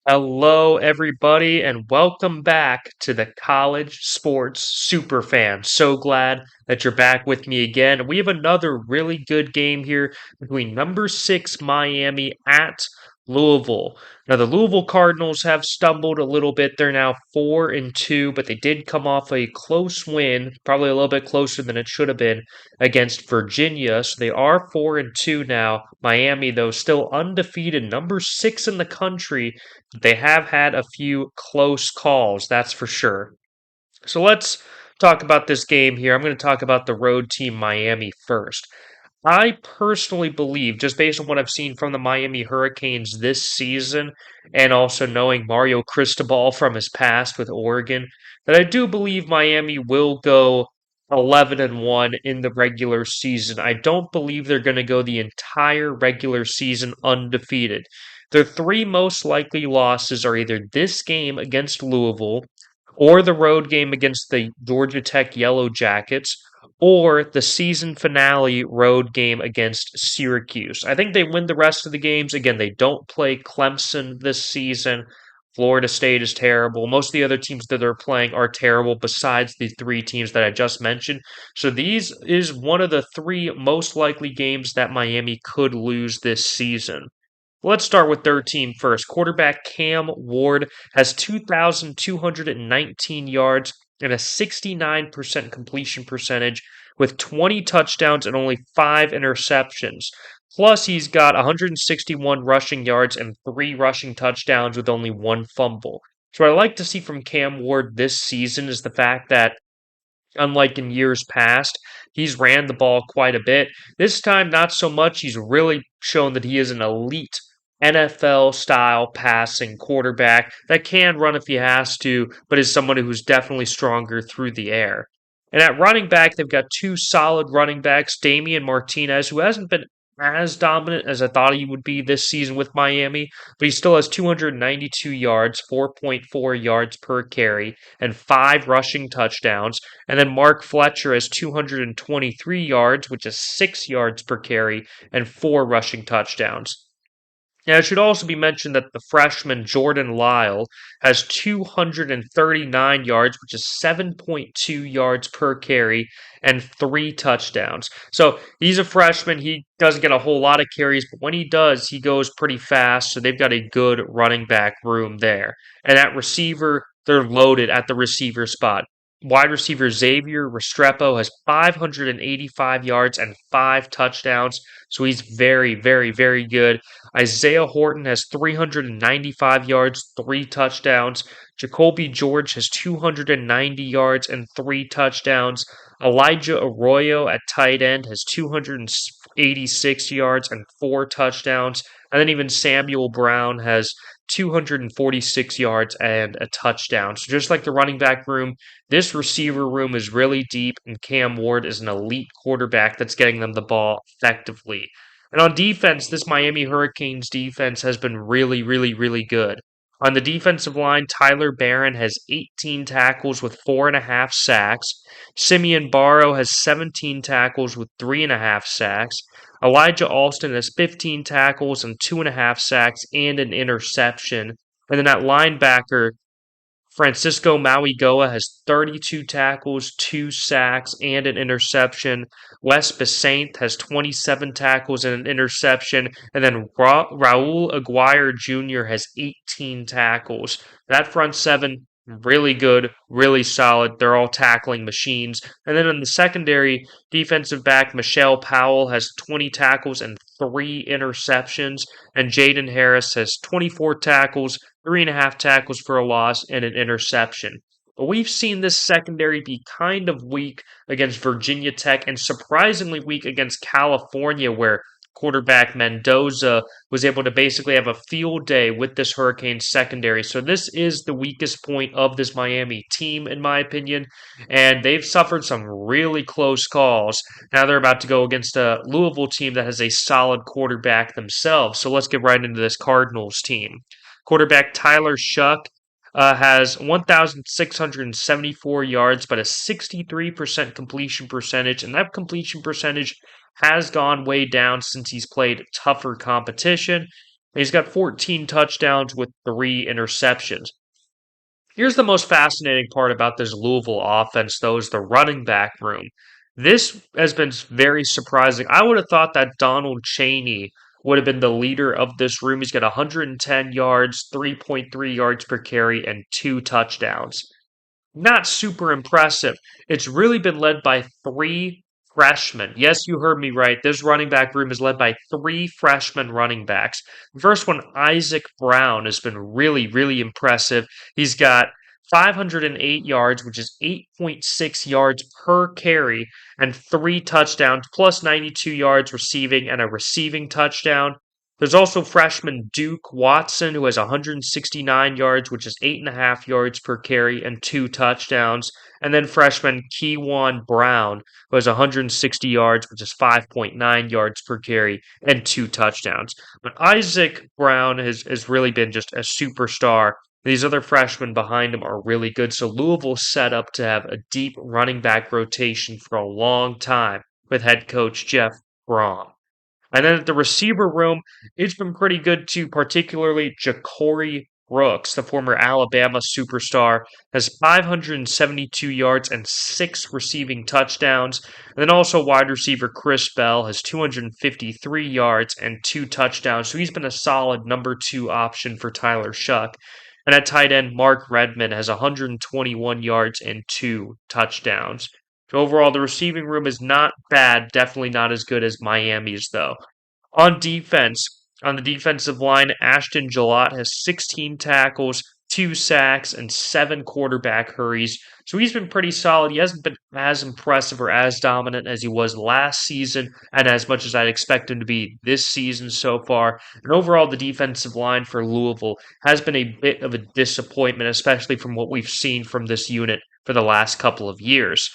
Hello, everybody, and welcome back to the College Sports Superfan. So glad that you're back with me again. We have another really good game here between number 6 Miami at Louisville. Now, the Louisville Cardinals have stumbled a little bit. They're now 4-2, but they did come off a close win, probably a little bit closer than it should have been against Virginia. So they are 4-2 now. Miami, though, still undefeated, number 6 in the country. They have had a few close calls, that's for sure. So let's talk about this game here. I'm going to talk about the road team Miami first. I personally believe, just based on what I've seen from the Miami Hurricanes this season, and also knowing Mario Cristobal from his past with Oregon, that I do believe Miami will go 11-1 in the regular season. I don't believe they're going to go the entire regular season undefeated. Their three most likely losses are either this game against Louisville, or the road game against the Georgia Tech Yellow Jackets, or the season finale road game against Syracuse. I think they win the rest of the games. Again, they don't play Clemson this season. Florida State is terrible. Most of the other teams that they're playing are terrible besides the three teams that I just mentioned. So these is one of the three most likely games that Miami could lose this season. Let's start with their team first. Quarterback Cam Ward has 2,219 yards and a 69% completion percentage with 20 touchdowns and only 5 interceptions. Plus, he's got 161 rushing yards and 3 rushing touchdowns with only 1 fumble. So, what I like to see from Cam Ward this season is the fact that unlike in years past, he's ran the ball quite a bit. This time, not so much. He's really shown that he is an elite NFL style passing quarterback that can run if he has to, but is someone who's definitely stronger through the air. And at running back, they've got two solid running backs, Damian Martinez, who hasn't been as dominant as I thought he would be this season with Miami, but he still has 292 yards, 4.4 yards per carry, and 5 rushing touchdowns. And then Mark Fletcher has 223 yards, which is 6 yards per carry, and 4 rushing touchdowns. Now, it should also be mentioned that the freshman Jordan Lyle has 239 yards, which is 7.2 yards per carry, and 3 touchdowns. So he's a freshman. He doesn't get a whole lot of carries, but when he does, he goes pretty fast. So they've got a good running back room there. And at receiver, they're loaded at the receiver spot. Wide receiver Xavier Restrepo has 585 yards and 5 touchdowns, so he's very, very, very good. Isaiah Horton has 395 yards, 3 touchdowns. Jacoby George has 290 yards and 3 touchdowns. Elijah Arroyo at tight end has 286 yards and 4 touchdowns. And then even Samuel Brown has 246 yards and a touchdown. So just like the running back room, this receiver room is really deep, and Cam Ward is an elite quarterback that's getting them the ball effectively. And on defense, this Miami Hurricanes defense has been really, really, really good. On the defensive line, Tyler Barron has 18 tackles with 4.5 sacks. Simeon Barrow has 17 tackles with 3.5 sacks. Elijah Alston has 15 tackles and 2.5 sacks and an interception. And then at linebacker, Francisco Mauigoa has 32 tackles, 2 sacks, and an interception. Wes Besaint has 27 tackles and an interception. And then Raul Aguirre Jr. has 18 tackles. That front seven, really good, really solid. They're all tackling machines. And then in the secondary, defensive back Michelle Powell has 20 tackles and 3 interceptions. And Jaden Harris has 24 tackles, 3.5 tackles for a loss, and an interception. But we've seen this secondary be kind of weak against Virginia Tech and surprisingly weak against California, where quarterback Mendoza was able to basically have a field day with this Hurricanes secondary. So this is the weakest point of this Miami team, in my opinion, and they've suffered some really close calls. Now they're about to go against a Louisville team that has a solid quarterback themselves. So let's get right into this Cardinals team. Quarterback Tyler Shuck has 1,674 yards, but a 63% completion percentage, and that completion percentage has gone way down since he's played tougher competition. and he's got 14 touchdowns with 3 interceptions. Here's the most fascinating part about this Louisville offense, though, is the running back room. This has been very surprising. I would have thought that Donald Chaney would have been the leader of this room. He's got 110 yards, 3.3 yards per carry, and 2 touchdowns. Not super impressive. It's really been led by 3 freshmen. Yes, you heard me right. This running back room is led by 3 freshman running backs. The first one, Isaac Brown, has been really, really impressive. He's got 508 yards, which is 8.6 yards per carry, and 3 touchdowns, plus 92 yards receiving and a receiving touchdown. There's also freshman Duke Watson, who has 169 yards, which is 8.5 yards per carry and 2 touchdowns. And then freshman Keywan Brown, who has 160 yards, which is 5.9 yards per carry and 2 touchdowns. But Isaac Brown has really been just a superstar. These other freshmen behind him are really good. So Louisville's set up to have a deep running back rotation for a long time with head coach Jeff Brom. And then at the receiver room, it's been pretty good too, particularly Ja'Cory Brooks, the former Alabama superstar, has 572 yards and 6 receiving touchdowns. And then also wide receiver Chris Bell has 253 yards and 2 touchdowns. So he's been a solid number 2 option for Tyler Shuck. And at tight end, Mark Redmond has 121 yards and 2 touchdowns. So overall, the receiving room is not bad. Definitely not as good as Miami's, though. On defense, on the defensive line, Ashton Gillott has 16 tackles, 2 sacks, and 7 quarterback hurries. So he's been pretty solid. He hasn't been as impressive or as dominant as he was last season, and as much as I'd expect him to be this season so far. And overall, the defensive line for Louisville has been a bit of a disappointment, especially from what we've seen from this unit for the last couple of years.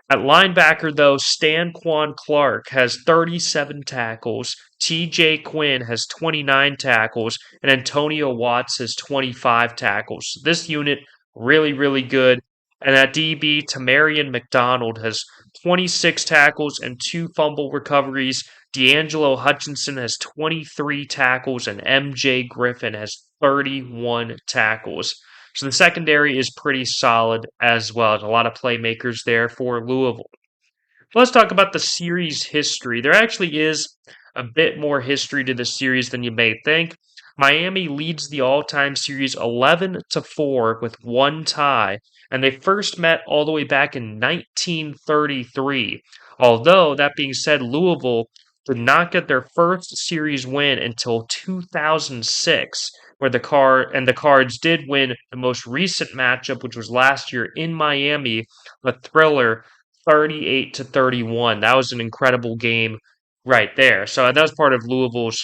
At linebacker, though, Stanquan Clark has 37 tackles, TJ Quinn has 29 tackles, and Antonio Watts has 25 tackles. This unit, really, really good. And at DB, Tamarian McDonald has 26 tackles and 2 fumble recoveries. D'Angelo Hutchinson has 23 tackles, and MJ Griffin has 31 tackles. So the secondary is pretty solid as well. There's a lot of playmakers there for Louisville. Let's talk about the series history. There actually is a bit more history to this series than you may think. Miami leads the all-time series 11-4 with 1 tie, and they first met all the way back in 1933. Although, that being said, Louisville did not get their first series win until 2006, where the Cards did win the most recent matchup, which was last year in Miami, a thriller 38-31. That was an incredible game right there. So that was part of Louisville's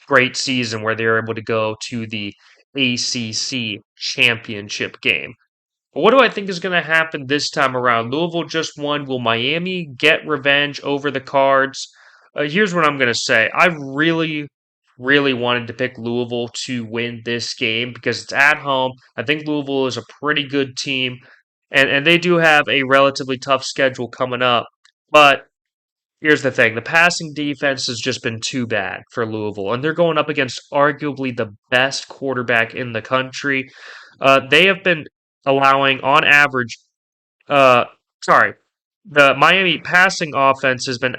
great season where they were able to go to the ACC championship game. But what do I think is going to happen this time around? Louisville just won. Will Miami get revenge over the Cards? Here's what I'm going to say. I really, really wanted to pick Louisville to win this game because it's at home. I think Louisville is a pretty good team, and they do have a relatively tough schedule coming up. But here's the thing. The passing defense has just been too bad for Louisville, and they're going up against arguably the best quarterback in the country. They have been allowing, on average, uh, sorry, the Miami passing offense has been,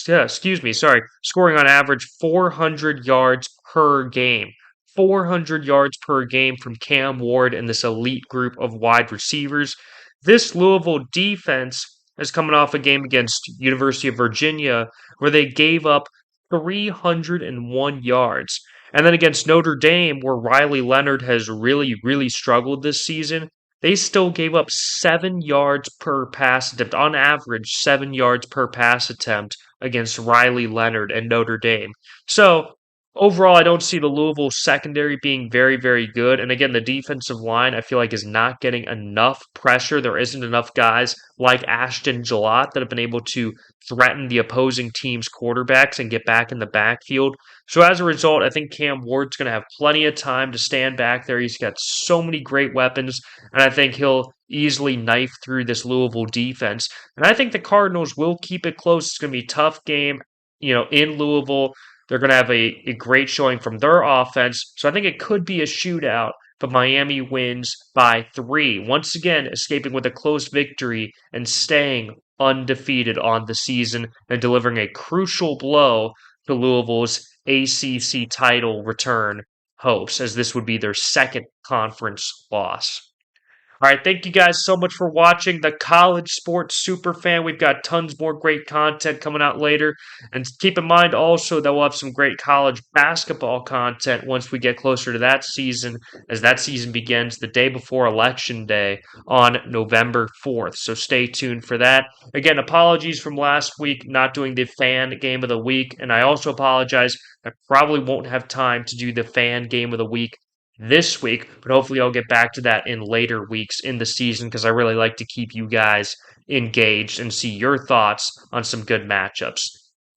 excuse me, sorry, scoring on average 400 yards per game. 400 yards per game from Cam Ward and this elite group of wide receivers. This Louisville defense is coming off a game against University of Virginia where they gave up 301 yards. And then against Notre Dame, where Riley Leonard has really, really struggled this season, they still gave up 7 yards per pass attempt, on average, 7 yards per pass attempt against Riley Leonard and Notre Dame. So, overall, I don't see the Louisville secondary being very, very good. And again, the defensive line, I feel like, is not getting enough pressure. There isn't enough guys like Ashton Gillott that have been able to threaten the opposing team's quarterbacks and get back in the backfield. So as a result, I think Cam Ward's going to have plenty of time to stand back there. He's got so many great weapons, and I think he'll easily knife through this Louisville defense. And I think the Cardinals will keep it close. It's going to be a tough game, in Louisville. They're going to have a great showing from their offense. So I think it could be a shootout, but Miami wins by 3. Once again, escaping with a close victory and staying undefeated on the season and delivering a crucial blow to Louisville's ACC title return hopes, as this would be their second conference loss. All right, thank you guys so much for watching the College Sports Superfan. We've got tons more great content coming out later. And keep in mind also that we'll have some great college basketball content once we get closer to that season, as that season begins the day before Election Day on November 4th. So stay tuned for that. Again, apologies from last week not doing the fan game of the week. And I also apologize, I probably won't have time to do the fan game of the week this week, but hopefully I'll get back to that in later weeks in the season because I really like to keep you guys engaged and see your thoughts on some good matchups.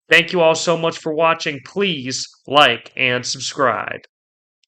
Thank you all so much for watching. Please like and subscribe.